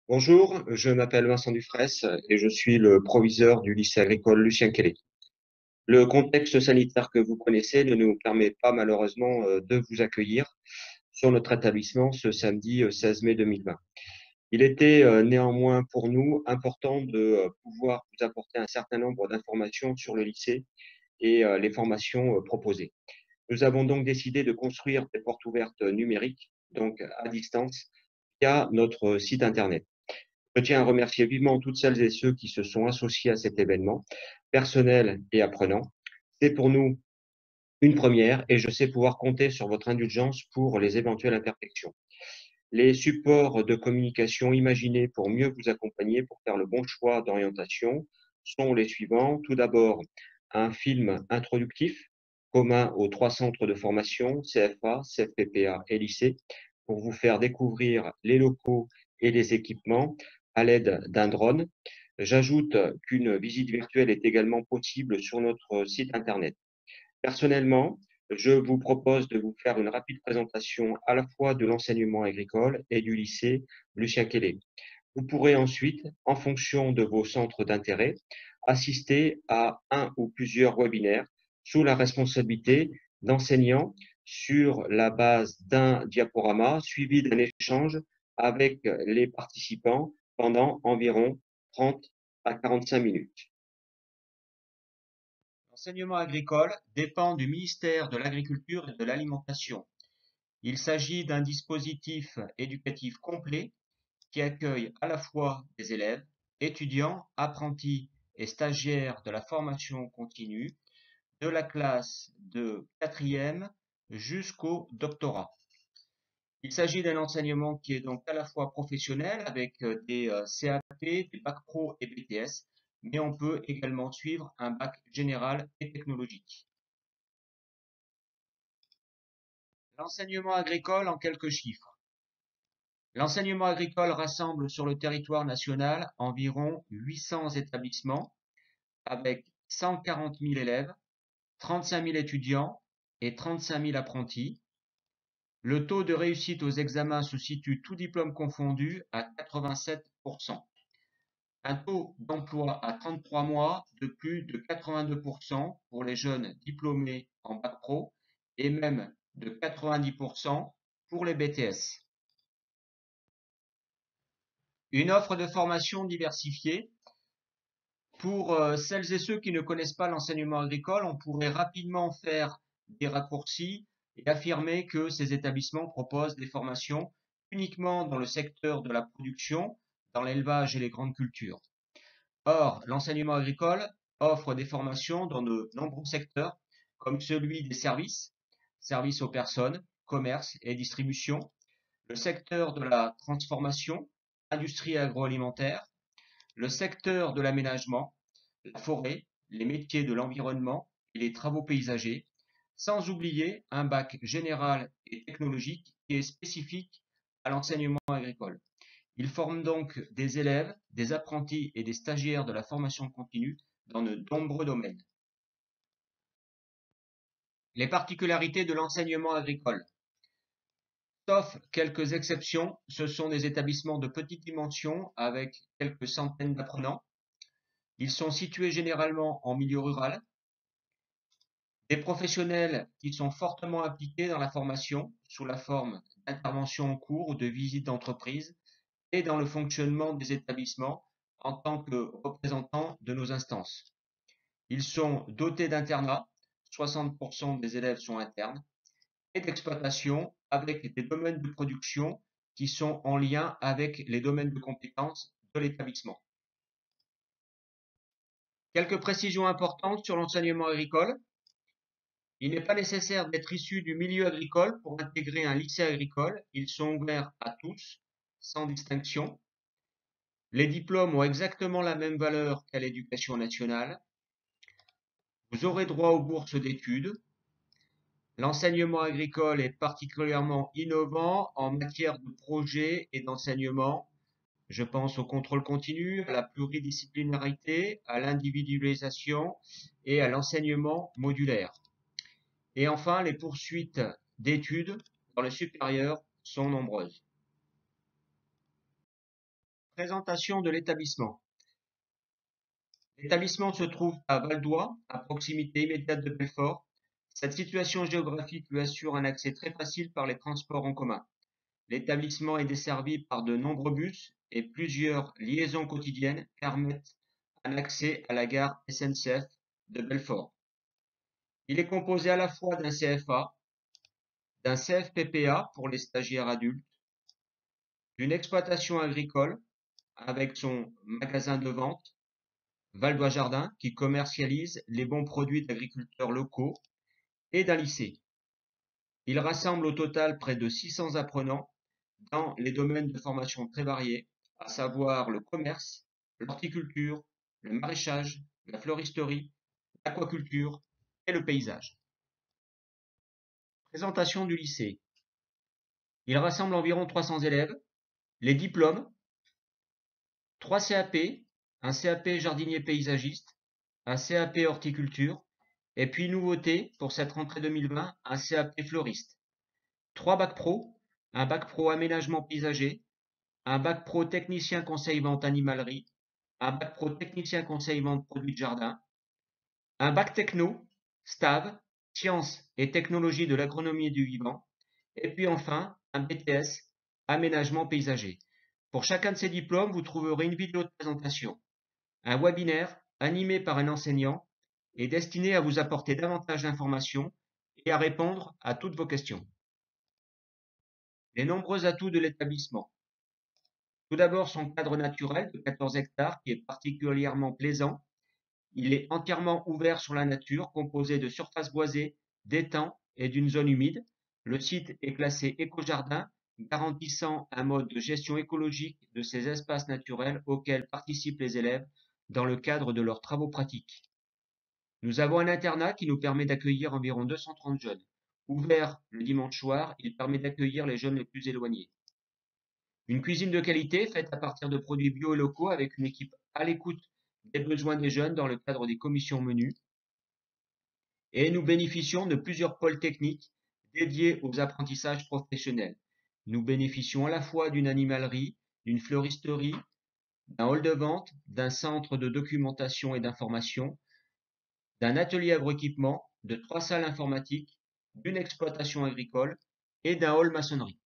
Bonjour, je m'appelle Vincent Dufraisse et je suis le proviseur du lycée agricole Lucien Kelly. Le contexte sanitaire que vous connaissez ne nous permet pas malheureusement de vous accueillir sur notre établissement ce samedi 16 mai 2020. Il était néanmoins pour nous important de pouvoir vous apporter un certain nombre d'informations sur le lycée et les formations proposées. Nous avons donc décidé de construire des portes ouvertes numériques, donc à distance, via notre site Internet. Je tiens à remercier vivement toutes celles et ceux qui se sont associés à cet événement, personnel et apprenant. C'est pour nous une première et je sais pouvoir compter sur votre indulgence pour les éventuelles imperfections. Les supports de communication imaginés pour mieux vous accompagner pour faire le bon choix d'orientation sont les suivants. Tout d'abord, un film introductif commun aux trois centres de formation, CFA, CFPPA et lycée, pour vous faire découvrir les locaux et les équipements à l'aide d'un drone. J'ajoute qu'une visite virtuelle est également possible sur notre site Internet. Personnellement, je vous propose de vous faire une rapide présentation à la fois de l'enseignement agricole et du lycée Lucien Kelly. Vous pourrez ensuite, en fonction de vos centres d'intérêt, assister à un ou plusieurs webinaires sous la responsabilité d'enseignants sur la base d'un diaporama suivi d'un échange avec les participants pendant environ 30 à 45 minutes. L'enseignement agricole dépend du ministère de l'Agriculture et de l'Alimentation. Il s'agit d'un dispositif éducatif complet qui accueille à la fois des élèves, étudiants, apprentis et stagiaires de la formation continue, de la classe de quatrième jusqu'au doctorat. Il s'agit d'un enseignement qui est donc à la fois professionnel avec des CAP, des bacs pro et BTS, mais on peut également suivre un bac général et technologique. L'enseignement agricole en quelques chiffres. L'enseignement agricole rassemble sur le territoire national environ 800 établissements avec 140 000 élèves, 35 000 étudiants et 35 000 apprentis. Le taux de réussite aux examens se situe tous diplômes confondus à 87%. Un taux d'emploi à 33 mois de plus de 82% pour les jeunes diplômés en bac pro et même de 90% pour les BTS. Une offre de formation diversifiée. Pour celles et ceux qui ne connaissent pas l'enseignement agricole, on pourrait rapidement faire des raccourcis et affirmer que ces établissements proposent des formations uniquement dans le secteur de la production, dans l'élevage et les grandes cultures. Or, l'enseignement agricole offre des formations dans de nombreux secteurs, comme celui des services, services aux personnes, commerce et distribution, le secteur de la transformation, industrie agroalimentaire, le secteur de l'aménagement, la forêt, les métiers de l'environnement et les travaux paysagers, sans oublier un bac général et technologique qui est spécifique à l'enseignement agricole. Il forme donc des élèves, des apprentis et des stagiaires de la formation continue dans de nombreux domaines. Les particularités de l'enseignement agricole. Sauf quelques exceptions, ce sont des établissements de petite dimension avec quelques centaines d'apprenants. Ils sont situés généralement en milieu rural. Des professionnels qui sont fortement impliqués dans la formation sous la forme d'interventions en cours ou de visites d'entreprise et dans le fonctionnement des établissements en tant que représentants de nos instances. Ils sont dotés d'internats, 60% des élèves sont internes, et d'exploitation avec des domaines de production qui sont en lien avec les domaines de compétences de l'établissement. Quelques précisions importantes sur l'enseignement agricole. Il n'est pas nécessaire d'être issu du milieu agricole pour intégrer un lycée agricole. Ils sont ouverts à tous, sans distinction. Les diplômes ont exactement la même valeur qu'à l'éducation nationale. Vous aurez droit aux bourses d'études. L'enseignement agricole est particulièrement innovant en matière de projet et d'enseignement. Je pense au contrôle continu, à la pluridisciplinarité, à l'individualisation et à l'enseignement modulaire. Et enfin, les poursuites d'études dans le supérieur sont nombreuses. Présentation de l'établissement. L'établissement se trouve à Valdoie, à proximité immédiate de Belfort. Cette situation géographique lui assure un accès très facile par les transports en commun. L'établissement est desservi par de nombreux bus et plusieurs liaisons quotidiennes permettent un accès à la gare SNCF de Belfort. Il est composé à la fois d'un CFA, d'un CFPPA pour les stagiaires adultes, d'une exploitation agricole avec son magasin de vente, Valdois Jardin, qui commercialise les bons produits d'agriculteurs locaux, et d'un lycée. Il rassemble au total près de 600 apprenants dans les domaines de formation très variés, à savoir le commerce, l'horticulture, le maraîchage, la floristerie, l'aquaculture et le paysage. Présentation du lycée. Il rassemble environ 300 élèves, les diplômes, 3 CAP, un CAP jardinier paysagiste, un CAP horticulture, et puis nouveauté pour cette rentrée 2020, un CAP fleuriste. 3 bacs pro, un bac pro aménagement paysager, un bac pro technicien conseil vente animalerie, un bac pro technicien conseil vente produits de jardin, un bac techno, STAV, sciences et technologies de l'agronomie et du vivant, et puis enfin un BTS, aménagement paysager. Pour chacun de ces diplômes, vous trouverez une vidéo de présentation, un webinaire animé par un enseignant et destiné à vous apporter davantage d'informations et à répondre à toutes vos questions. Les nombreux atouts de l'établissement. Tout d'abord, son cadre naturel de 14 hectares qui est particulièrement plaisant. Il est entièrement ouvert sur la nature, composé de surfaces boisées, d'étangs et d'une zone humide. Le site est classé éco-jardin, garantissant un mode de gestion écologique de ces espaces naturels auxquels participent les élèves dans le cadre de leurs travaux pratiques. Nous avons un internat qui nous permet d'accueillir environ 230 jeunes. Ouvert le dimanche soir, il permet d'accueillir les jeunes les plus éloignés. Une cuisine de qualité faite à partir de produits bio et locaux avec une équipe à l'écoute des besoins des jeunes dans le cadre des commissions menues. Et nous bénéficions de plusieurs pôles techniques dédiés aux apprentissages professionnels. Nous bénéficions à la fois d'une animalerie, d'une fleuristerie, d'un hall de vente, d'un centre de documentation et d'information, d'un atelier agroéquipement, de 3 salles informatiques, d'une exploitation agricole et d'un hall maçonnerie.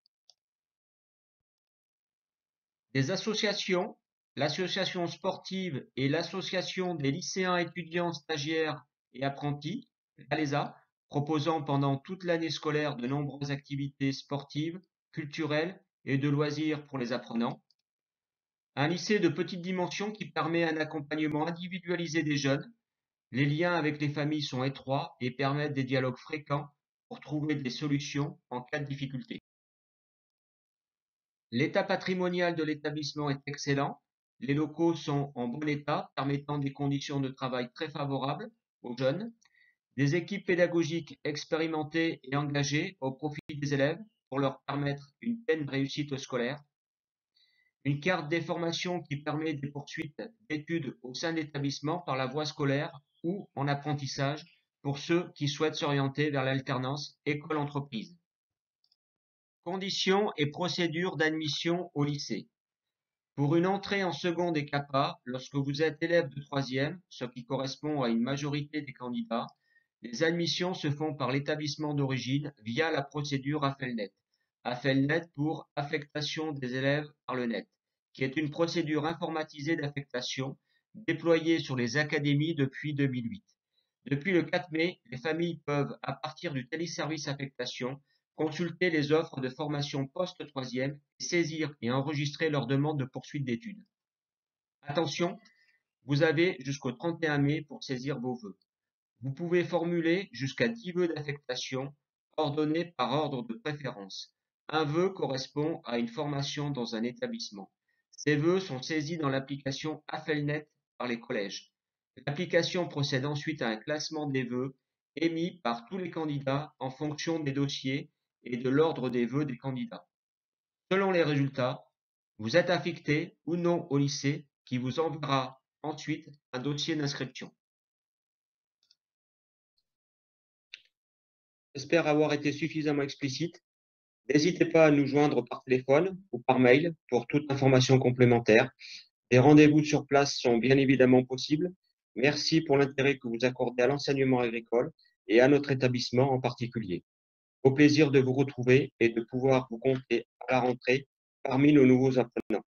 Des associations, l'association sportive et l'association des lycéens, étudiants, stagiaires et apprentis, l'ALESA, proposant pendant toute l'année scolaire de nombreuses activités sportives, culturelles et de loisirs pour les apprenants. Un lycée de petite dimension qui permet un accompagnement individualisé des jeunes. Les liens avec les familles sont étroits et permettent des dialogues fréquents pour trouver des solutions en cas de difficulté. L'état patrimonial de l'établissement est excellent. Les locaux sont en bon état, permettant des conditions de travail très favorables aux jeunes. Des équipes pédagogiques expérimentées et engagées au profit des élèves pour leur permettre une pleine réussite scolaire. Une carte des formations qui permet des poursuites d'études au sein de l'établissement par la voie scolaire ou en apprentissage pour ceux qui souhaitent s'orienter vers l'alternance école-entreprise. Conditions et procédures d'admission au lycée. Pour une entrée en seconde et CAPA, lorsque vous êtes élève de troisième, ce qui correspond à une majorité des candidats, les admissions se font par l'établissement d'origine via la procédure AFELNET. AFELNET pour affectation des élèves par le net, qui est une procédure informatisée d'affectation déployée sur les académies depuis 2008. Depuis le 4 mai, les familles peuvent, à partir du téléservice affectation, consulter les offres de formation post-troisième, saisir et enregistrer leur demande de poursuite d'études. Attention, vous avez jusqu'au 31 mai pour saisir vos vœux. Vous pouvez formuler jusqu'à 10 vœux d'affectation, ordonnés par ordre de préférence. Un vœu correspond à une formation dans un établissement. Ces vœux sont saisis dans l'application AFELNET par les collèges. L'application procède ensuite à un classement des vœux émis par tous les candidats en fonction des dossiers et de l'ordre des vœux des candidats. Selon les résultats, vous êtes affecté ou non au lycée qui vous enverra ensuite un dossier d'inscription. J'espère avoir été suffisamment explicite. N'hésitez pas à nous joindre par téléphone ou par mail pour toute information complémentaire. Des rendez-vous sur place sont bien évidemment possibles. Merci pour l'intérêt que vous accordez à l'enseignement agricole et à notre établissement en particulier. Au plaisir de vous retrouver et de pouvoir vous compter à la rentrée parmi nos nouveaux apprenants.